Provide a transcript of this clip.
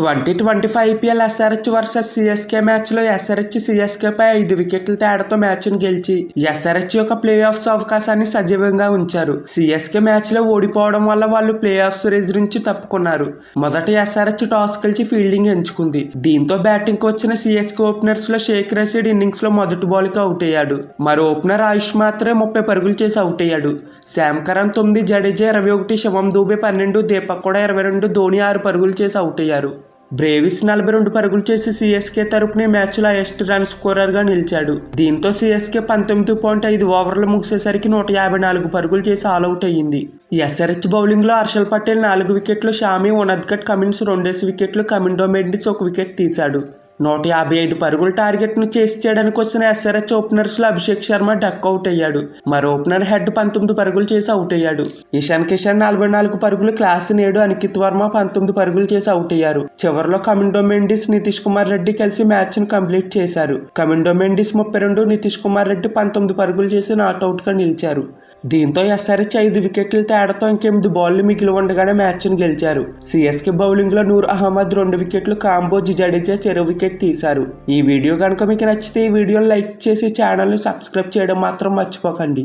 2025 IPL SRH versus CSK మ్యాచ్లో SRH సిఎస్కేపై 5 వికెట్ల తేడాతో మ్యాచ్ను గెలిచి ఎస్ఆర్హెచ్ యొక్క ప్లే ఆఫ్స్ అవకాశాన్ని సజీవంగా ఉంచారు. సిఎస్కే మ్యాచ్లో ఓడిపోవడం వల్ల వాళ్ళు ప్లే ఆఫ్స్ రేస్ నుంచి తప్పుకున్నారు. మొదట ఎస్ఆర్హెచ్ టాస్ గెలిచి ఫీల్డింగ్ ఎంచుకుంది. దీంతో బ్యాటింగ్కి వచ్చిన సిఎస్కే ఓపెనర్స్లో షేక్ రషీద్ ఇన్నింగ్స్లో మొదటి బాల్కి అవుట్ అయ్యాడు. మరో ఓపెనర్ ఆయుష్ మాత్రమే 30 పరుగులు చేసి అవుట్ అయ్యాడు. శామ్ కరణ్ 9, జడేజా 21, శివం దూబే 12, దీపక్ కూడా 22, ధోని 6 పరుగులు చేసి అవుట్ అయ్యారు. బ్రేవిస్ 42 పరుగులు చేసి సిఎస్కే తరపున మ్యాచ్లో హైయెస్ట్ రన్ స్కోరర్గా నిలిచాడు. దీంతో సిఎస్కే 19.5 ఓవర్లు ముగిసేసరికి 154 పరుగులు చేసి ఆల్అవుట్ అయ్యింది. ఎస్ఆర్హెచ్ బౌలింగ్లో హర్షల్ పటేల్ 4 వికెట్లు, షామి, ఉనద్కట్, కమిన్స్ 2 వికెట్లు, కమిండో మెండిస్ 1 వికెట్ తీశాడు. 155 పరుగుల టార్గెట్ను చేసి చేయడానికి వచ్చిన ఎస్ఆర్హెచ్ ఓపెనర్స్లో అభిషేక్ శర్మ డక్అవుట్ అయ్యాడు. మరో ఓపెనర్ హెడ్ 19 పరుగులు చేసి అవుట్ అయ్యాడు. ఇషాన్ కిషన్ 44 పరుగులు, క్లాసెన్ 7, అనికిత్ వర్మ 19 పరుగులు చేసి అవుట్ అయ్యారు. చివరిలో కమిండో మెండిస్, నితీష్ కుమార్ రెడ్డి కలిసి మ్యాచ్ను కంప్లీట్ చేశారు. కమిండో మెండిస్ 32, నితీష్ కుమార్ రెడ్డి 19 పరుగులు చేసి నాట్అవుట్గా నిలిచారు. దీంతో ఎస్ఆర్హెచ్ 5 వికెట్ల తేడాతో ఇంకెనిమిది బాళ్లు మిగిలి ఉండగానే మ్యాచ్ను గెలిచారు. సిఎస్కే బౌలింగ్లో నూర్ అహ్మద్ 2 వికెట్లు, కాంబోజ్, జడేజా చెరో వికెట్ తీశారు. ఈ వీడియో కనుక మీకు నచ్చితే ఈ వీడియోని లైక్ చేసి ఛానల్ని సబ్స్క్రైబ్ చేయడం మాత్రం మర్చిపోకండి.